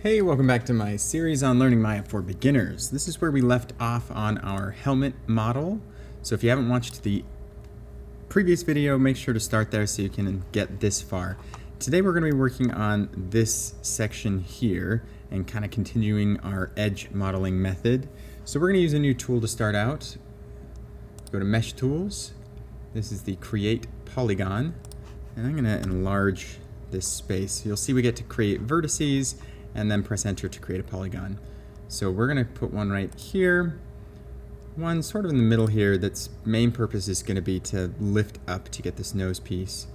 Hey, welcome back to my series on learning Maya for beginners. This is where we left off on our helmet model. So if you haven't watched the previous video, make sure to start there so you can get this far. Today we're going to be working on this section here and kind of continuing our edge modeling method. So we're going to use a new tool to start out. Go to Mesh Tools. This is the Create Polygon. And I'm going to enlarge this space. You'll see we get to create vertices and then press enter to create a polygon. So we're gonna put one right here, one sort of in the middle here that's main purpose is gonna be to lift up to get this nose piece.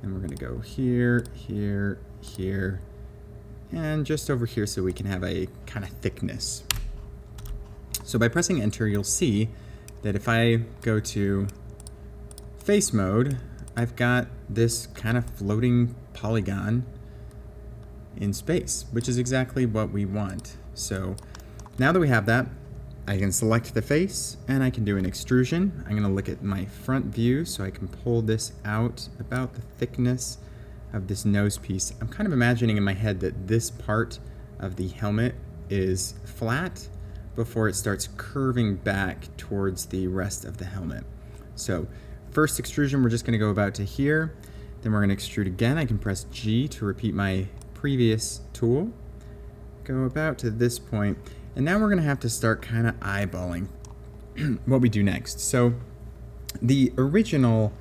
And we're gonna go here, here, here, and just over here so we can have a kind of thickness. So by pressing enter, you'll see that if I go to face mode, I've got this kind of floating polygon in space, which is exactly what we want. So now that we have that, I can select the face and I can do an extrusion. I'm going to look at my front view so I can pull this out about the thickness of this nose piece. I'm kind of imagining in my head that this part of the helmet is flat before it starts curving back towards the rest of the helmet. So first extrusion, we're just going to go about to here. Then we're going to extrude again. I can press G to repeat my previous tool, go about to this point, and now we're going to have to start kind of eyeballing what we do next. So the original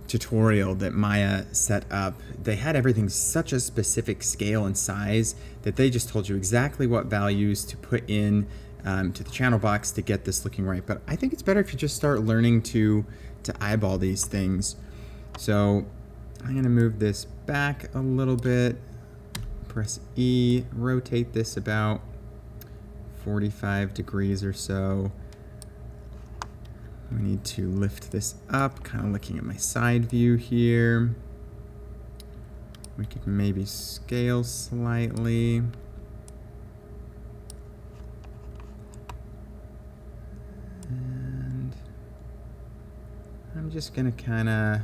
tutorial that Maya set up, they had everything such a specific scale and size that they just told you exactly what values to put in to the channel box to get this looking right. But I think it's better if you just start learning to eyeball these things. So I'm going to move this back a little bit, press E, rotate this about 45 degrees or so. We need to lift this up, kind of looking at my side view here. We could maybe scale slightly. And I'm just going to kind of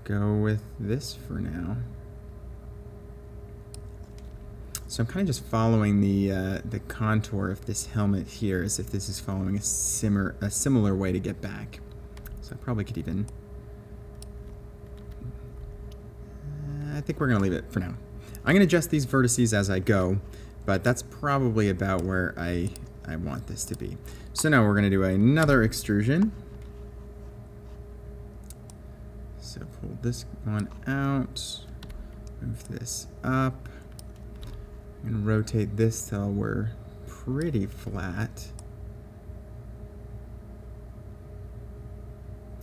go with this for now. So I'm kind of just following the contour of this helmet here as if this is following a similar way to get back. So I probably could even, I think we're going to leave it for now. I'm going to adjust these vertices as I go, but that's probably about where I want this to be. So now we're going to do another extrusion. So pull this one out, move this up, and rotate this till we're pretty flat.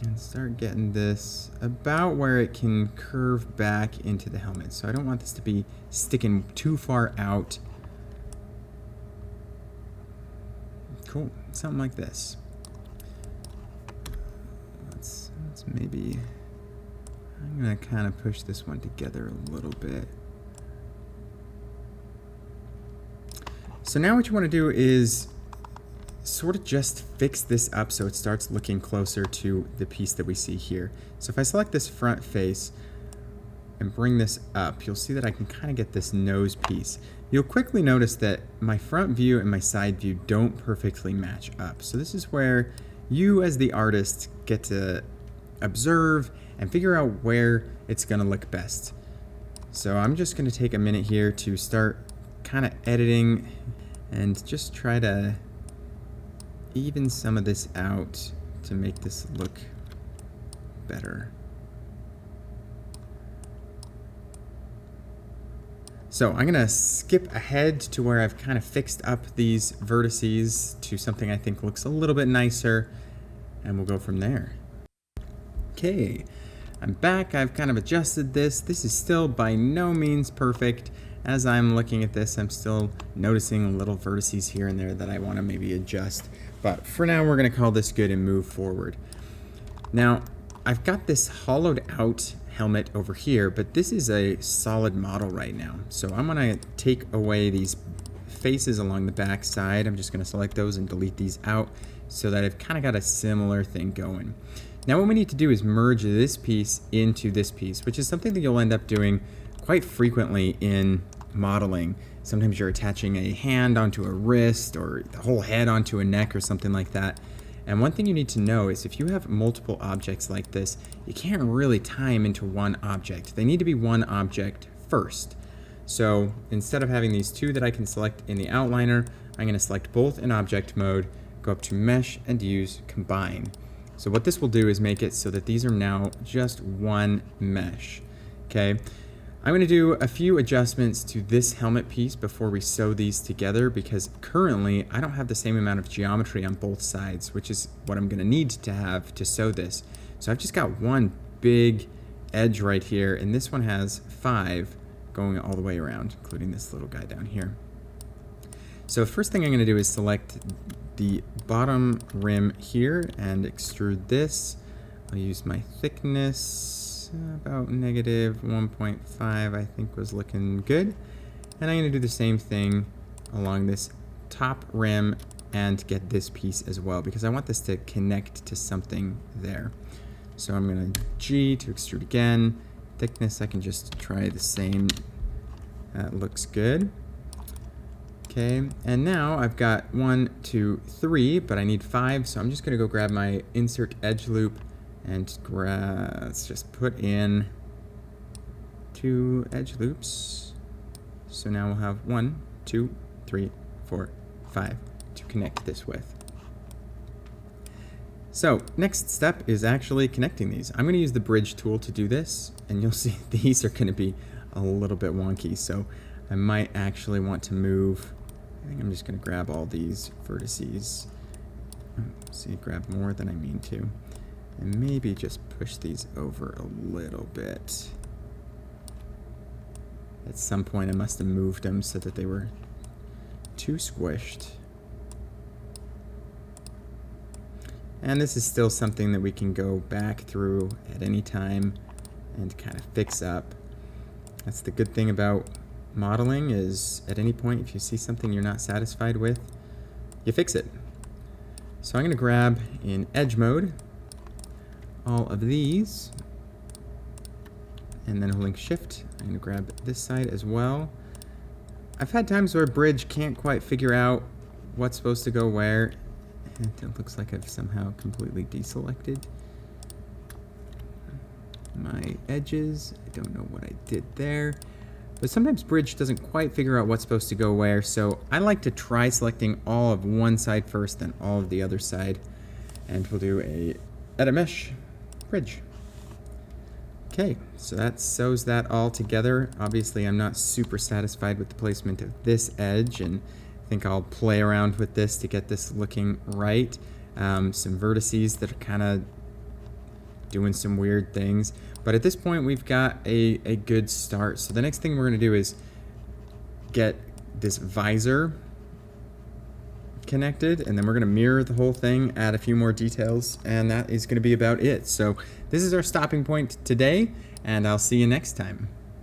And start getting this about where it can curve back into the helmet. So I don't want this to be sticking too far out. Cool, something like this. Let's maybe, I'm gonna kind of push this one together a little bit. So now what you want to do is sort of just fix this up so it starts looking closer to the piece that we see here. So if I select this front face and bring this up, you'll see that I can kind of get this nose piece. You'll quickly notice that my front view and my side view don't perfectly match up. So this is where you as the artist get to observe and figure out where it's going to look best. So I'm just going to take a minute here to start kind of editing and just try to even some of this out to make this look better. So I'm gonna skip ahead to where I've kind of fixed up these vertices to something I think looks a little bit nicer, and we'll go from there. Okay, I'm back. I've kind of adjusted this. This is still by no means perfect. As I'm looking at this, I'm still noticing little vertices here and there that I want to maybe adjust. But for now, we're going to call this good and move forward. Now, I've got this hollowed out helmet over here, but this is a solid model right now. So I'm going to take away these faces along the back side. I'm just going to select those and delete these out so that I've kind of got a similar thing going. Now what we need to do is merge this piece into this piece, which is something that you'll end up doing quite frequently in modeling. Sometimes you're attaching a hand onto a wrist or the whole head onto a neck or something like that. And one thing you need to know is if you have multiple objects like this, you can't really tie them into one object. They need to be one object first. So instead of having these two that I can select in the outliner, I'm going to select both in object mode, go up to Mesh and use Combine. So what this will do is make it so that these are now just one mesh. Okay. I'm going to do a few adjustments to this helmet piece before we sew these together, because currently I don't have the same amount of geometry on both sides, which is what I'm going to need to have to sew this. So I've just got one big edge right here, and this one has 5 going all the way around, including this little guy down here. So first thing I'm going to do is select the bottom rim here and extrude this. I'll use my thickness. About -1.5 I think was looking good. And I'm going to do the same thing along this top rim and get this piece as well, because I want this to connect to something there. So I'm going to G to extrude again. Thickness I can just try the same. That looks good. Okay, and now I've got 1, 2, 3, but I need 5, so I'm just going to go grab my insert edge loop and let's just put in 2 edge loops. So now we'll have 1, 2, 3, 4, 5 to connect this with. So next step is actually connecting these. I'm going to use the bridge tool to do this, and you'll see these are going to be a little bit wonky. So I might actually want to move. I think I'm just going to grab all these vertices. See, grab more than I mean to. And maybe just push these over a little bit. At some point I must have moved them so that they were too squished. And this is still something that we can go back through at any time and kind of fix up. That's the good thing about modeling, is at any point if you see something you're not satisfied with, you fix it. So I'm going to grab in edge mode all of these, and then holding shift, I'm going to grab this side as well. I've had times where bridge can't quite figure out what's supposed to go where, and it looks like I've somehow completely deselected my edges. I don't know what I did there, but sometimes bridge doesn't quite figure out what's supposed to go where, so I like to try selecting all of one side first, then all of the other side, and we'll do a edit mesh bridge. Okay, so that sews that all together. Obviously I'm not super satisfied with the placement of this edge, and I think I'll play around with this to get this looking right. Some vertices that are kind of doing some weird things, but at this point we've got a good start. So the next thing we're going to do is get this visor connected, and then we're going to mirror the whole thing, add a few more details, and that is going to be about it. So this is our stopping point today, and I'll see you next time.